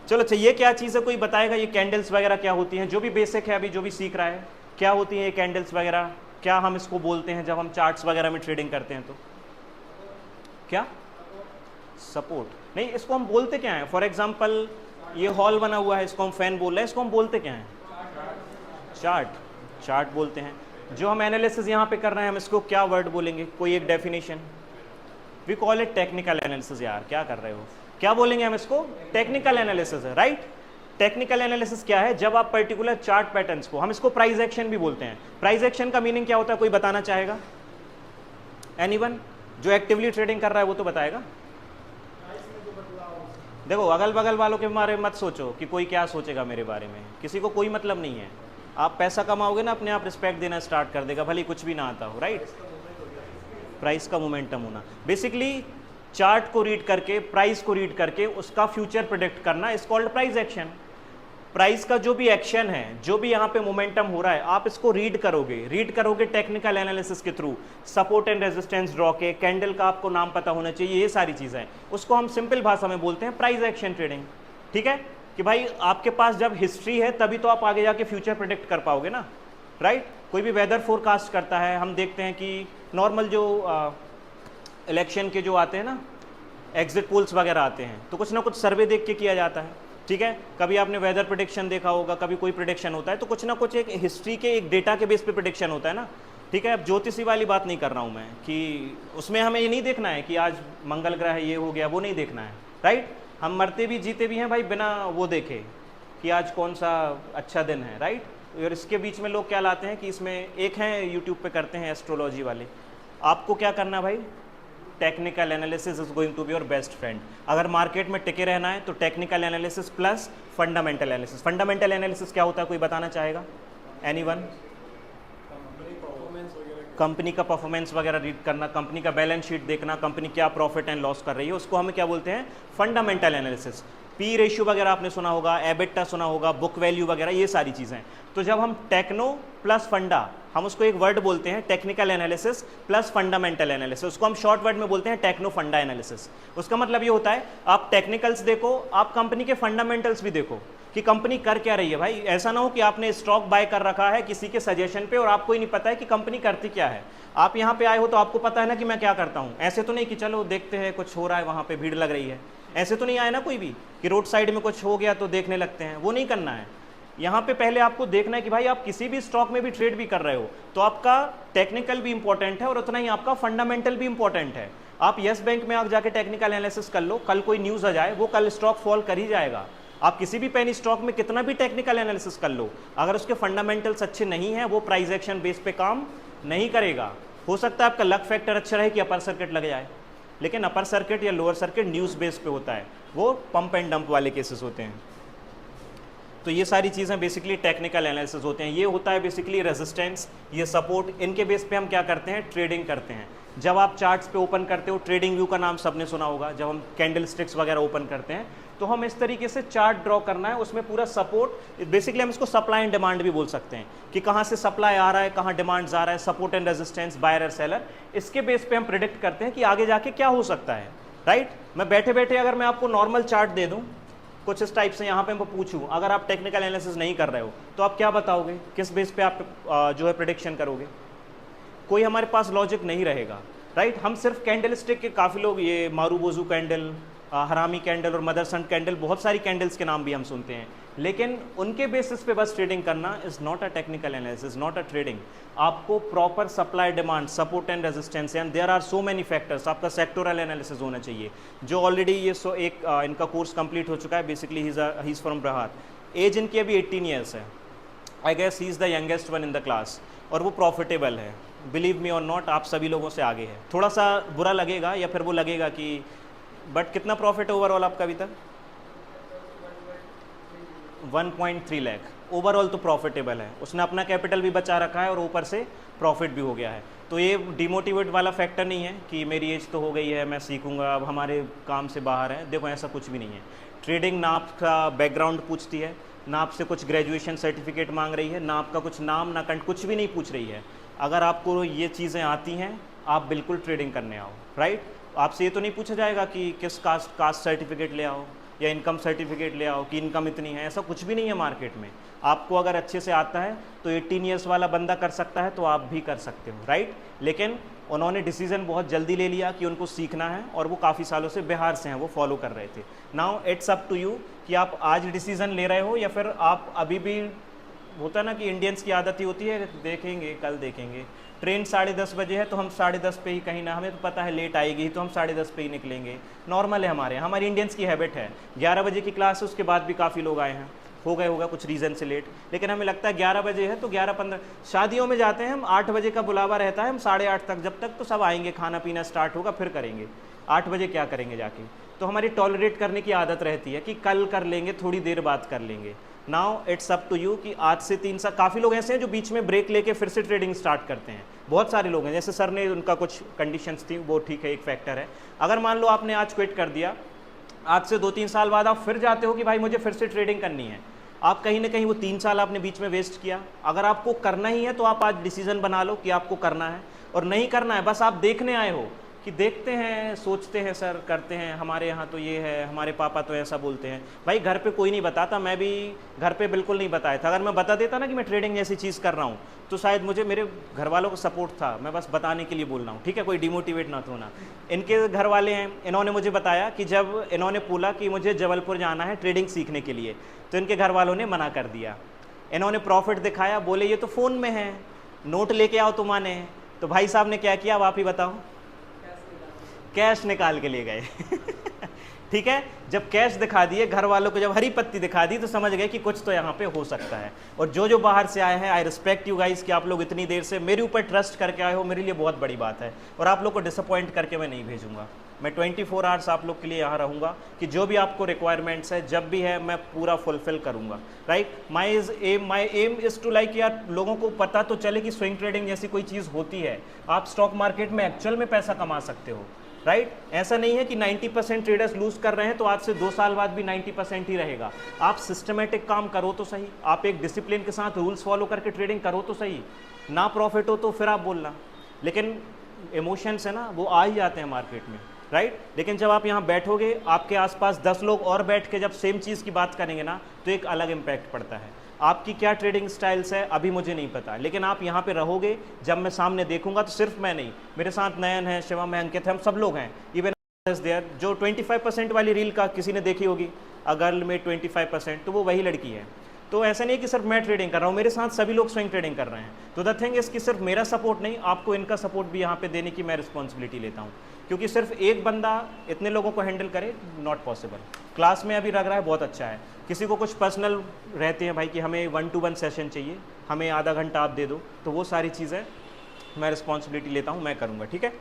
चलो अच्छा, ये क्या चीज़ है, कोई बताएगा ये कैंडल्स वगैरह क्या होती हैं? जो भी बेसिक है अभी जो भी सीख रहा है, क्या होती है ये कैंडल्स वगैरह, क्या हम इसको बोलते हैं जब हम चार्ट्स वगैरह में ट्रेडिंग करते हैं तो? क्या? सपोर्ट नहीं, इसको हम बोलते क्या है? फॉर एग्जाम्पल ये हॉल बना हुआ है, इसको हम फैन बोल रहे हैं, इसको हम बोलते क्या है? चार्ट। चार्ट बोलते हैं। जो हम एनालिसिस यहाँ पे कर रहे हैं हम इसको क्या वर्ड बोलेंगे? कोई एक definition? We call it technical analysis. यार क्या कर रहे हो, क्या बोलेंगे हम इसको? टेक्निकल एनालिसिस है, राइट? टेक्निकल एनालिसिस क्या है? जब आप पर्टिकुलर चार्ट पैटर्न्स को, हम इसको प्राइस एक्शन भी बोलते हैं। प्राइस एक्शन का मीनिंग क्या होता है, कोई बताना चाहेगा? एनीवन? जो एक्टिवली ट्रेडिंग कर रहा है वो तो बताएगा। देखो अगल बगल वालों के बारे में मत सोचो कि कोई क्या सोचेगा मेरे बारे में, किसी को कोई मतलब नहीं है। आप पैसा कमाओगे ना, अपने आप रिस्पेक्ट देना स्टार्ट कर देगा, भले कुछ भी ना आता हो, राइट? प्राइस का मोमेंटम होना, बेसिकली चार्ट को रीड करके, प्राइस को रीड करके उसका फ्यूचर प्रेडिक्ट करना is called price action. Price का जो भी एक्शन है, जो भी यहाँ पे मोमेंटम हो रहा है, आप इसको रीड करोगे टेक्निकल एनालिसिस के through, support and resistance draw के, कैंडल का आपको नाम पता होना चाहिए, ये सारी चीज़ें, उसको हम सिंपल भाषा में बोलते हैं प्राइस एक्शन ट्रेडिंग। ठीक है कि भाई आपके पास जब हिस्ट्री है तभी तो आप आगे जाके फ्यूचर प्रेडिक्ट कर पाओगे ना, राइट? कोई भी वेदर फोरकास्ट करता है, हम देखते हैं कि नॉर्मल जो इलेक्शन के जो आते हैं ना, एग्जिट पोल्स वगैरह आते हैं, तो कुछ ना कुछ सर्वे देख के किया जाता है। ठीक है, कभी आपने वेदर प्रेडिक्शन देखा होगा, कभी कोई प्रेडिक्शन होता है, तो कुछ ना कुछ एक हिस्ट्री के एक डेटा के बेस पे प्रेडिक्शन होता है ना। ठीक है, अब ज्योतिषी वाली बात नहीं कर रहा हूँ मैं कि उसमें हमें ये नहीं देखना है कि आज मंगल ग्रह ये हो गया, वो नहीं देखना है, राइट? हम मरते भी जीते भी हैं भाई बिना वो देखे कि आज कौन सा अच्छा दिन है, राइट? और इसके बीच में लोग क्या लाते हैं कि इसमें एक हैं यूट्यूब पे करते हैं एस्ट्रोलॉजी वाले। आपको क्या करना भाई? Technical analysis is going to be your best friend. अगर मार्केट में टिके रहना है तो technical analysis plus fundamental analysis. Fundamental analysis क्या होता है, कोई बताना चाहेगा? एनीवन? कंपनी का परफॉर्मेंस वगैरह रीड करना, कंपनी का बैलेंस शीट देखना, कंपनी क्या प्रॉफिट एंड लॉस कर रही है, उसको हमें क्या बोलते हैं? Fundamental analysis. पी रेशियो वगैरह आपने सुना होगा, एबिटा सुना होगा, बुक वैल्यू वगैरह, ये सारी चीज़ें। तो जब हम टेक्नो प्लस फंडा, हम उसको एक वर्ड बोलते हैं technical analysis plus fundamental analysis, उसको हम शॉर्ट वर्ड में बोलते हैं टेक्नो फंडा एनालिसिस। उसका मतलब ये होता है आप टेक्निकल्स देखो, आप कंपनी के फंडामेंटल्स भी देखो कि कंपनी कर क्या रही है। भाई ऐसा ना हो कि आपने स्टॉक बाय कर रखा है किसी के सजेशन पे और आपको ही नहीं पता है कि कंपनी करती क्या है। आप यहाँ पे आए हो तो आपको पता है ना कि मैं क्या करता हूँ, ऐसे तो नहीं कि चलो देखते हैं कुछ हो रहा है वहाँ पे भीड़ लग रही है, ऐसे तो नहीं आए ना कोई भी कि रोड साइड में कुछ हो गया तो देखने लगते हैं, वो नहीं करना है। यहाँ पे पहले आपको देखना है कि भाई आप किसी भी स्टॉक में भी ट्रेड भी कर रहे हो तो आपका टेक्निकल भी इंपॉर्टेंट है और उतना ही आपका फंडामेंटल भी इंपॉर्टेंट है। आप यस बैंक में आप जाके टेक्निकल एनालिसिस कर लो, कल कोई न्यूज़ आ जाए वो कल स्टॉक फॉल कर ही जाएगा। आप किसी भी पेनी स्टॉक में कितना भी टेक्निकल एनालिसिस कर लो, अगर उसके फंडामेंटल्स अच्छे नहीं हैं वो प्राइस एक्शन बेस पे काम नहीं करेगा। हो सकता है आपका लक फैक्टर अच्छा रहे कि अपर सर्किट लग जाए, लेकिन अपर सर्किट या लोअर सर्किट न्यूज़ बेस पे होता है, वो पंप एंड डंप वाले केसेस होते हैं। तो ये सारी चीज़ें बेसिकली टेक्निकल एनालिसिस होते हैं। ये होता है बेसिकली रेजिस्टेंस, ये सपोर्ट, इनके बेस पे हम क्या करते हैं? ट्रेडिंग करते हैं। जब आप चार्ट्स पे ओपन करते हो, ट्रेडिंग व्यू का नाम सबने सुना होगा, जब हम कैंडल स्टिक्स वगैरह ओपन करते हैं तो हम इस तरीके से चार्ट ड्रॉ करना है, उसमें पूरा सपोर्ट, बेसिकली हम इसको सप्लाई एंड डिमांड भी बोल सकते हैं कि कहाँ से सप्लाई आ रहा है, कहाँ डिमांड जा रहा है, सपोर्ट एंड रेजिस्टेंस, बायर और सेलर, इसके बेस पे हम प्रिडिक्ट करते हैं कि आगे जाके क्या हो सकता है, राइट? मैं बैठे बैठे अगर मैं आपको नॉर्मल चार्ट दे दूँ कुछ इस टाइप से, यहाँ पे मैं पूछूं, अगर आप टेक्निकल एनालिसिस नहीं कर रहे हो तो आप क्या बताओगे? किस बेस पे आप जो है प्रेडिक्शन करोगे? कोई हमारे पास लॉजिक नहीं रहेगा, राइट? हम सिर्फ कैंडल स्टिक के, काफ़ी लोग ये मारूबोजू कैंडल, हरामी कैंडल और मदरसन कैंडल, बहुत सारी कैंडल्स के नाम भी हम सुनते हैं, लेकिन उनके बेसिस पे बस ट्रेडिंग करना is not a technical analysis, not a trading. आपको proper supply demand, support and resistance, and there are so many factors, आपका सेक्टोरल एनालिसिस होना चाहिए। जो ऑलरेडी ये एक इनका कोर्स कंप्लीट हो चुका है, बेसिकली ही इज़ फ्रॉम ब्रहार, एज इनकी अभी 18 ईयर्स है, I guess he is the youngest one in the class, और वो प्रॉफिटेबल है, बिलीव मी और नॉट, आप सभी लोगों से आगे है। थोड़ा सा बुरा लगेगा या फिर वो लगेगा कि बट कितना प्रॉफिट ओवरऑल आपका अभी तक? 1.3 लाख ओवरऑल तो प्रॉफिटेबल है, उसने अपना कैपिटल भी बचा रखा है और ऊपर से प्रॉफिट भी हो गया है। तो ये डिमोटिवेट वाला फैक्टर नहीं है कि मेरी एज तो हो गई है, मैं सीखूंगा, अब हमारे काम से बाहर है। देखो ऐसा कुछ भी नहीं है। ट्रेडिंग ना आपका बैकग्राउंड पूछती है, ना आपसे कुछ ग्रेजुएशन सर्टिफिकेट मांग रही है, ना आपका कुछ नाम ना कंट, कुछ भी नहीं पूछ रही है। अगर आपको ये चीज़ें आती हैं आप बिल्कुल ट्रेडिंग करने आओ, राइट? आपसे ये तो नहीं पूछा जाएगा कि किस कास्ट सर्टिफिकेट ले आओ, या इनकम सर्टिफिकेट ले आओ कि इनकम इतनी है, ऐसा कुछ भी नहीं है मार्केट में। आपको अगर अच्छे से आता है तो 18 ईयर्स वाला बंदा कर सकता है तो आप भी कर सकते हो, राइट। लेकिन उन्होंने डिसीजन बहुत जल्दी ले लिया कि उनको सीखना है, और वो काफ़ी सालों से बिहार से हैं, वो फॉलो कर रहे थे। Now it's up to you कि आप आज डिसीजन ले रहे हो या फिर आप अभी भी, होता है ना कि इंडियंस की आदत ही होती है देखेंगे कल देखेंगे, ट्रेन 10:30 बजे है तो हम 10:30 पे ही, कहीं ना हमें तो पता है लेट आएगी तो हम 10:30 पे ही निकलेंगे, नॉर्मल है हमारे यहाँ, हमारी इंडियंस की हैबिट है। 11 बजे की क्लास है, उसके बाद भी काफ़ी लोग आए हैं, हो गए होगा कुछ रीज़न से लेट, लेकिन हमें लगता है 11 बजे है तो 11:15। शादियों में जाते हैं हम, 8 बजे का बुलावा रहता है, हम 8:30 तक, जब तक तो सब आएंगे, खाना पीना स्टार्ट होगा फिर करेंगे, 8 बजे क्या करेंगे जाके। तो हमारी टॉलरेट करने की आदत रहती है कि कल कर लेंगे, थोड़ी देर बाद कर लेंगे। Now it's up to you कि आज से 3 साल, काफ़ी लोग ऐसे हैं जो बीच में ब्रेक लेके फिर से ट्रेडिंग स्टार्ट करते हैं, बहुत सारे लोग हैं। जैसे सर ने, उनका कुछ कंडीशंस थी, वो ठीक है, एक फैक्टर है। अगर मान लो आपने आज क्विट कर दिया, आज से 2-3 साल बाद आप फिर जाते हो कि भाई मुझे फिर से ट्रेडिंग करनी है, आप कहीं ना कहीं वो 3 साल आपने बीच में वेस्ट किया। अगर आपको करना ही है तो आप आज डिसीजन बना लो कि आपको करना है, और नहीं करना है बस आप देखने आए हो कि देखते हैं, सोचते हैं सर, करते हैं, हमारे यहाँ तो ये है, हमारे पापा तो ऐसा बोलते हैं। भाई घर पे कोई नहीं बताता, मैं भी घर पे बिल्कुल नहीं बताया था। अगर मैं बता देता ना कि मैं ट्रेडिंग जैसी चीज़ कर रहा हूँ तो शायद मुझे, मेरे घर वालों का सपोर्ट था, मैं बस बताने के लिए बोल रहा हूँ, ठीक है, कोई डिमोटिवेट ना होना। इनके घर वाले हैं, इन्होंने मुझे बताया कि जब इन्होंने बोला कि मुझे जबलपुर जाना है ट्रेडिंग सीखने के लिए, तो इनके घर वालों ने मना कर दिया। इन्होंने प्रॉफिट दिखाया, बोले ये तो फ़ोन में है, नोट लेके आओ तो माने। तो भाई साहब ने क्या किया, अब आप ही बताओ, कैश निकाल के ले गए ठीक है, जब कैश दिखा दिए, घर वालों को जब हरी पत्ती दिखा दी, तो समझ गए कि कुछ तो यहाँ पे हो सकता है। और जो बाहर से आए हैं, आई रिस्पेक्ट यू गाइस कि आप लोग इतनी देर से मेरे ऊपर ट्रस्ट करके आए हो, मेरे लिए बहुत बड़ी बात है। और आप लोग को डिसअपॉइंट करके मैं नहीं भेजूंगा, मैं 24 आवर्स आप लोग के लिए यहाँ रहूँगा कि जो भी आपको रिक्वायरमेंट्स है, जब भी है, मैं पूरा फुलफिल करूँगा, right. My aim is to like, यार लोगों को पता तो चले कि स्विंग ट्रेडिंग जैसी कोई चीज़ होती है, आप स्टॉक मार्केट में एक्चुअल में पैसा कमा सकते हो, राइट। ऐसा नहीं है कि 90% ट्रेडर्स लूज कर रहे हैं तो आज से 2 साल बाद भी 90% ही रहेगा। आप सिस्टमेटिक काम करो तो सही, आप एक डिसिप्लिन के साथ रूल्स फॉलो करके ट्रेडिंग करो तो सही, ना प्रॉफिट हो तो फिर आप बोलना। लेकिन इमोशंस है ना, वो आ ही जाते हैं मार्केट में, राइट। लेकिन जब आप यहाँ बैठोगे, आपके आसपास 10 लोग और बैठ के जब सेम चीज़ की बात करेंगे ना, तो एक अलग इम्पैक्ट पड़ता है। आपकी क्या ट्रेडिंग स्टाइल्स है अभी मुझे नहीं पता, लेकिन आप यहाँ पे रहोगे, जब मैं सामने देखूंगा तो सिर्फ मैं नहीं, मेरे साथ नयन है, शिवम है, अंकित है, हम सब लोग हैं, इवन देयर। जो 25% वाली रील का किसी ने देखी होगी, गर्ल में 25%, तो वो वही लड़की है। तो ऐसा नहीं है कि सिर्फ मैं ट्रेडिंग कर रहा हूँ, मेरे साथ सभी लोग स्विंग ट्रेडिंग कर रहे हैं। तो द थिंग इज़ कि सिर्फ मेरा सपोर्ट नहीं, आपको इनका सपोर्ट भी यहाँ पे देने की मैं रिस्पॉन्सिबिलिटी लेता हूँ, क्योंकि सिर्फ एक बंदा इतने लोगों को हैंडल करे, नॉट पॉसिबल। क्लास में अभी लग रहा है बहुत अच्छा है, किसी को कुछ पर्सनल रहते हैं भाई कि हमें 1-to-1 सेशन चाहिए, हमें आधा घंटा आप दे दो, तो वो सारी चीज़ें मैं रिस्पॉन्सिबिलिटी लेता हूँ, मैं करूँगा, ठीक है।